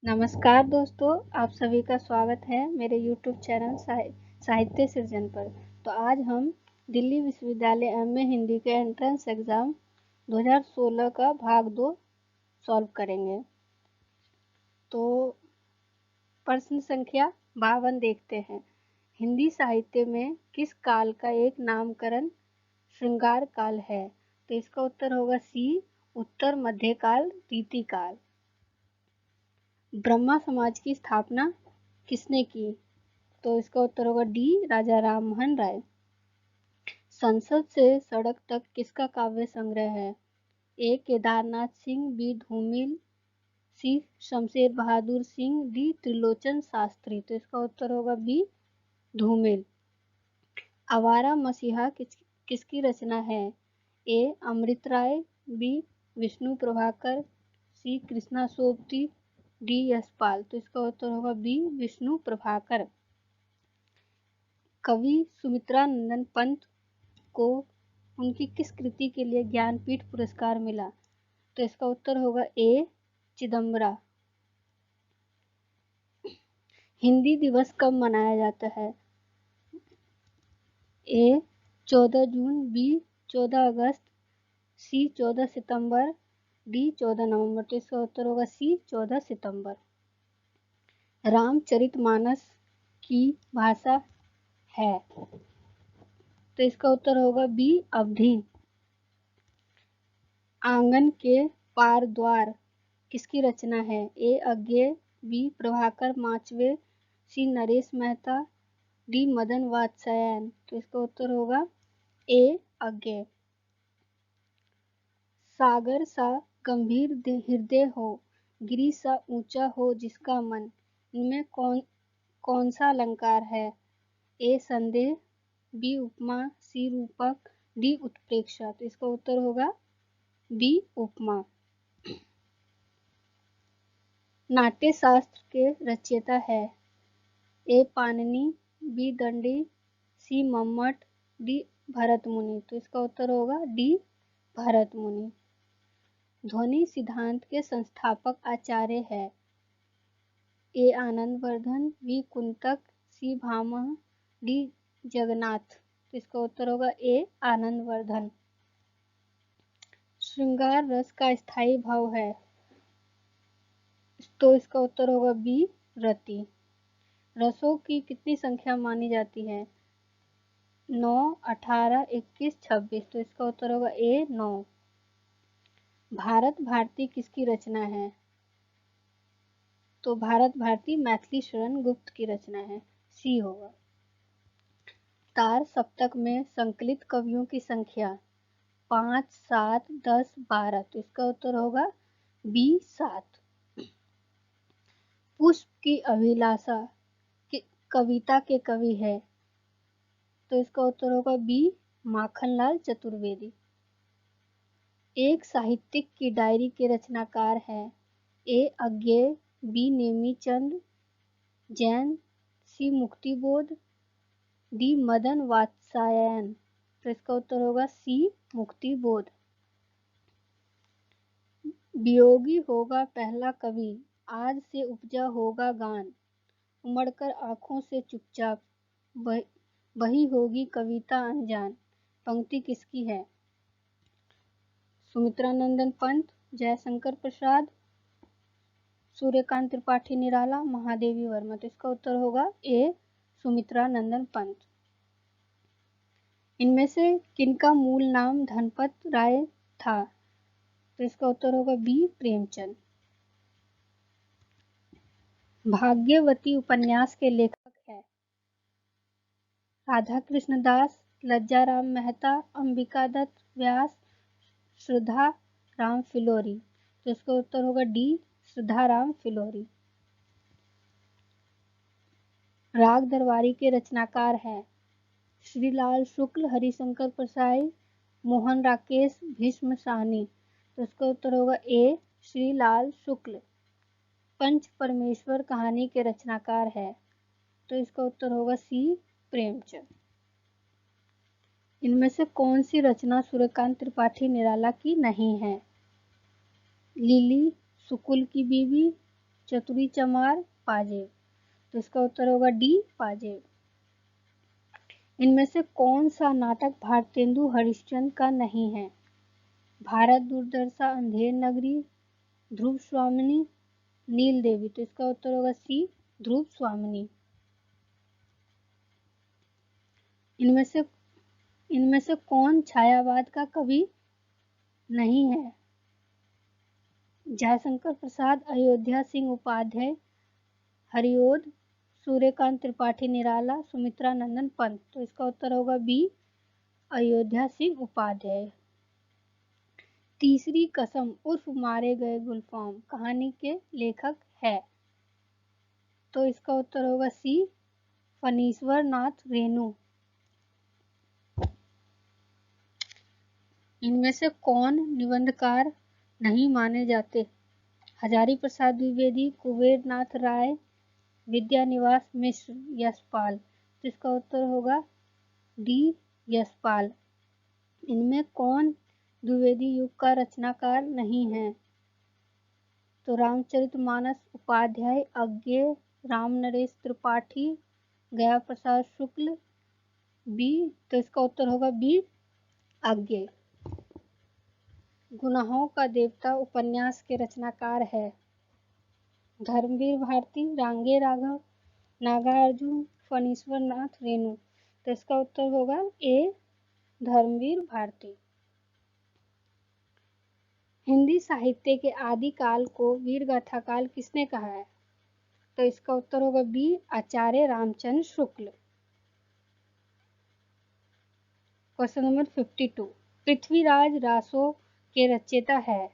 नमस्कार दोस्तों, आप सभी का स्वागत है मेरे YouTube चैनल साहित्य सृजन पर। तो आज हम दिल्ली विश्वविद्यालय एमए हिंदी के एंट्रेंस एग्ज़ाम 2016 का भाग 2 सॉल्व करेंगे। तो प्रश्न संख्या 52 देखते हैं। हिंदी साहित्य में किस काल का एक नामकरण श्रृंगार काल है? तो इसका उत्तर होगा सी, उत्तर मध्यकाल रीतिकाल। ब्रह्मा समाज की स्थापना किसने की? तो इसका उत्तर होगा डी, राजा राममोहन राय। संसद से सड़क तक किसका काव्य संग्रह है? ए, केदारनाथ सिंह, बी, धूमिल, सी, शमशेर बहादुर सिंह, डी, त्रिलोचन शास्त्री। तो इसका उत्तर होगा बी, धूमिल। आवारा मसीहा किसकी रचना है? ए, अमृत राय, बी, विष्णु प्रभाकर, सी, कृष्णा सोबती, डी, यशपाल। तो इसका उत्तर होगा बी, विष्णु प्रभाकर। कवि सुमित्रा नंदन पंत को उनकी किस कृति के लिए ज्ञानपीठ पुरस्कार मिला? तो इसका उत्तर होगा ए, चिदम्बरा। हिंदी दिवस कब मनाया जाता है? ए, 14 जून, बी, 14 अगस्त, सी, 14 सितंबर, डी, 14 नवंबर। तो इसका उत्तर होगा सी, 14 सितंबर। रामचरितमानस की भाषा है? तो इसका उत्तर होगा बी, अवधी। आंगन के पार द्वार किसकी रचना है? ए, अज्ञेय, बी, प्रभाकर माचवे, सी, नरेश मेहता, डी, मदन वात्स्यायन। तो इसका उत्तर होगा ए, अज्ञेय। सागर सा गंभीर हृदय हो, गिरि सा ऊंचा हो जिसका मन, इनमें कौन सा अलंकार है? ए, संदेह, बी, उपमा, सी, रूपक, डी, उत्प्रेक्षा। तो इसका उत्तर होगा बी, उपमा। नाट्य शास्त्र के रचयिता है? ए, पाणिनि, बी, दंडी, सी, मम्मट, डी, भरत मुनि। तो इसका उत्तर होगा डी, भरत मुनि। ध्वनि सिद्धांत के संस्थापक आचार्य है? ए, आनंदवर्धन, बी, कुंतक, सी, भामह, डी, जगन्नाथ। तो इसका उत्तर होगा ए, आनंदवर्धन। श्रृंगार रस का स्थायी भाव है? तो इसका उत्तर होगा बी, रति। रसों की कितनी संख्या मानी जाती है? 9, 18, 21, 26। तो इसका उत्तर होगा ए, 9। भारत भारती किसकी रचना है? तो भारत भारती मैथिली शरण गुप्त की रचना है, सी होगा। तार सप्तक में संकलित कवियों की संख्या 5, 7, 10, 12। तो इसका उत्तर होगा बी, 7। पुष्प की अभिलाषा कविता के कवि है? तो इसका उत्तर होगा बी, माखनलाल चतुर्वेदी। एक साहित्यिक की डायरी के रचनाकार है? ए, अज्ञेय, बी, नेमीचंद जैन, सी, मुक्तिबोध, डी, मदन वात्स्यायन। तो इसका उत्तर होगा सी, मुक्तिबोध। वियोगी होगा पहला कवि, आज से उपजा होगा गान, उमड़कर आंखों से चुपचाप, वही होगी कविता अनजान। पंक्ति किसकी है? सुमित्रा नंदन पंत, जयशंकर प्रसाद, सूर्यकांत त्रिपाठी निराला, महादेवी वर्मा। तो इसका उत्तर होगा ए, सुमित्रा नंदन पंत। इनमें से किनका मूल नाम धनपत राय था? तो इसका उत्तर होगा बी, प्रेमचंद। भाग्यवती उपन्यास के लेखक है? राधा कृष्ण दास, लज्जाराम मेहता, अंबिका दत्त व्यास, श्रद्धा राम फिलोरी। तो इसका उत्तर होगा डी, श्रद्धा राम फिलोरी। राग दरबारी के रचनाकार हैं? श्रीलाल शुक्ल, हरिशंकर प्रसाई, मोहन राकेश, भीष्म साहनी। तो इसका उत्तर होगा ए, श्रीलाल शुक्ल। पंच परमेश्वर कहानी के रचनाकार है? तो इसका उत्तर होगा सी, प्रेमचंद। इनमें से कौन सी रचना सूर्यकांत त्रिपाठी निराला की नहीं है? लिली, सुकुल की बीवी, चतुरी चमार पाजेब। तो इसका उत्तर होगा डी पाजेब। इनमें से कौन सा नाटक भारतेंदु हरिश्चंद्र का नहीं है? भारत दुर्दशा, अंधेर नगरी, ध्रुव स्वामिनी, नील देवी। तो इसका उत्तर होगा सी ध्रुव स्वामिनी। इनमें से कौन छायावाद का कवि नहीं है? जयशंकर प्रसाद, अयोध्या सिंह उपाध्याय, हरिओद, सूर्यकांत त्रिपाठी निराला, सुमित्रा नंदन पंत। तो इसका उत्तर होगा बी अयोध्या सिंह उपाध्याय। तीसरी कसम उर्फ मारे गए गुलफाम कहानी के लेखक है? तो इसका उत्तर होगा सी फणीश्वर नाथ रेणु। इनमें से कौन निबंधकार नहीं माने जाते? हजारी प्रसाद द्विवेदी, कुबेर नाथ राय, विद्यानिवास मिश्र, यशपाल। तो इसका उत्तर होगा डी यशपाल। इनमें कौन द्विवेदी युग का रचनाकार नहीं है? तो रामचरितमानस उपाध्याय, अज्ञे, राम नरेश त्रिपाठी, गया प्रसाद शुक्ल, बी। तो इसका उत्तर होगा बी अज्ञे। गुनाहों का देवता उपन्यास के रचनाकार है? धर्मवीर भारती, रांगे राघव, नागार्जुन, फणीश्वर नाथ रेणु। तो इसका उत्तर होगा ए धर्मवीर भारती। हिंदी साहित्य के आदि काल को वीरगाथा काल किसने कहा है? तो इसका उत्तर होगा B Acharya Ramchandra Shukla. Question number 52। Prithviraj Raso के रचयिता है?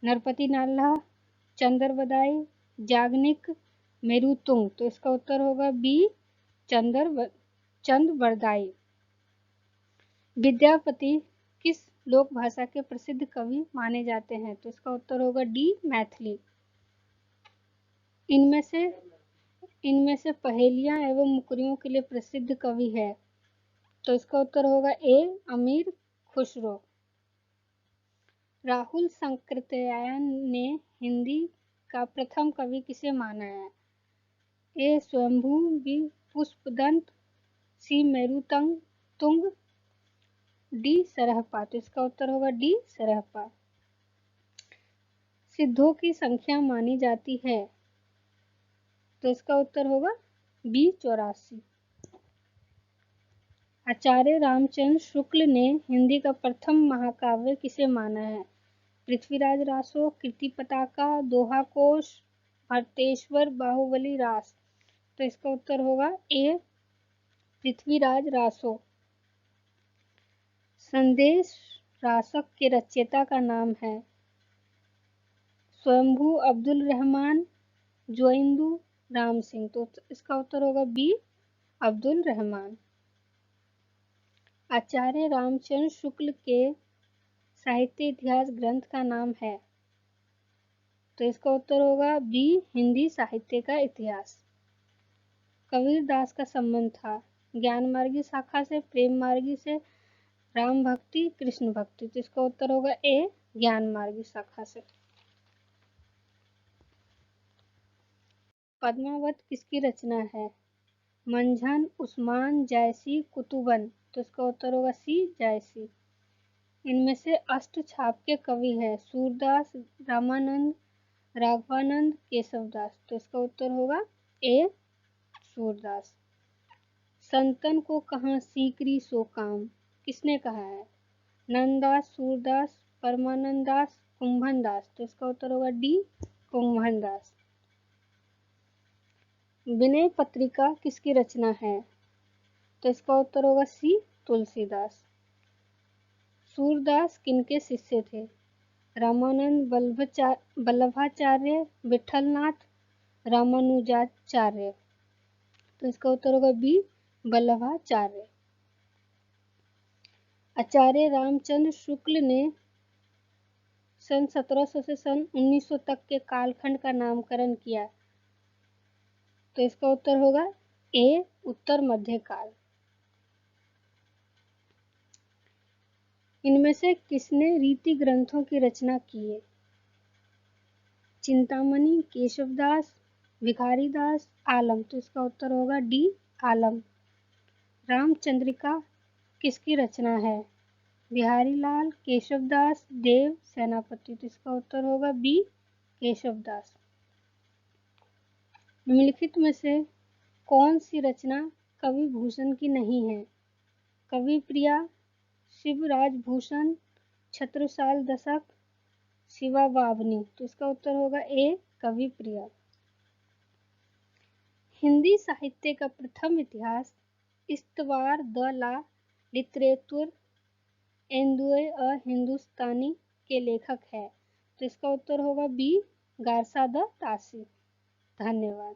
नरपति नाल्हा, चंदरबदाई, याज्ञनिक, मेरुतुंग। तो इसका उत्तर होगा बी चंदबरदाई। विद्यापति किस लोक भाषा के प्रसिद्ध कवि माने जाते हैं? तो इसका उत्तर होगा डी मैथिली। इनमें से पहेलियां एवं मुकरियों के लिए प्रसिद्ध कवि है? तो इसका उत्तर होगा ए अमीर खुसरो। राहुल सांकृत्यायन ने हिंदी का प्रथम कवि किसे माना है? ए स्वयंभू, बी पुष्पदंत, सी मेरुतुंग, डी सरहपा। तो इसका उत्तर होगा डी सरहपा। सिद्धों की संख्या मानी जाती है? तो इसका उत्तर होगा बी 84। आचार्य रामचंद्र शुक्ल ने हिंदी का प्रथम महाकाव्य किसे माना है? पृथ्वीराज रासो, कीर्ति पताका, दोहा कोश, भरतेश्वर, बाहुबली रास। तो इसका उत्तर होगा ए पृथ्वीराज रासो। संदेश रासक के रचयिता का नाम है? स्वयंभू, अब्दुल रहमान, जोइंदू, राम सिंह। तो इसका उत्तर होगा बी अब्दुल रहमान। आचार्य रामचंद्र शुक्ल के साहित्य इतिहास ग्रंथ का नाम है? तो इसका उत्तर होगा बी हिंदी साहित्य का इतिहास। कबीर दास का संबंध था ज्ञान मार्गी शाखा से, प्रेम मार्गी से, राम भक्ति, कृष्ण भक्ति। तो इसका उत्तर होगा ए ज्ञान मार्गी शाखा से। पद्मावत किसकी रचना है? मंझन, उस्मान, जायसी, कुतुबन। तो इसका उत्तर होगा सी जायसी। इनमें से अष्टछाप के कवि है? सूरदास, रामानंद, राघवानंद, केशवदास। तो इसका उत्तर होगा ए सूरदास। संतन को कहाँ सीकरी सो काम किसने कहा है? नंददास, सूरदास, परमानंद दास, कुंभन दास। तो इसका उत्तर होगा डी कुंभन दास। विनय पत्रिका किसकी रचना है? तो इसका उत्तर होगा सी तुलसीदास। सूरदास किनके शिष्य थे? रामानंद, वल्लभाचार्य, विठलनाथ, रामानुजाचार्य। तो इसका उत्तर होगा बी वल्लभाचार्य। आचार्य रामचंद्र शुक्ल ने सन 1700 से सन 1900 तक के कालखंड का नामकरण किया? तो इसका उत्तर होगा ए उत्तर मध्य काल। इनमें से किसने रीति ग्रंथों की रचना की है? चिंतामणि, केशवदास, भिखारीदास, आलम। तो इसका उत्तर होगा डी आलम। रामचंद्रिका किसकी रचना है? बिहारी लाल, केशवदास, देव सेनापति। तो इसका उत्तर होगा बी केशवदास। निम्नलिखित में से कौन सी रचना कवि भूषण की नहीं है? कवि प्रिया, शिवराज भूषण, छत्रसाल दशक, शिवा बावनी। तो इसका उत्तर होगा ए कवि प्रिया। हिंदी साहित्य का प्रथम इतिहास इस्तवार द ला लिटरेचर एंदुए अ हिंदुस्तानी के लेखक है। तो इसका उत्तर होगा बी गारसा द तासी। धन्यवाद।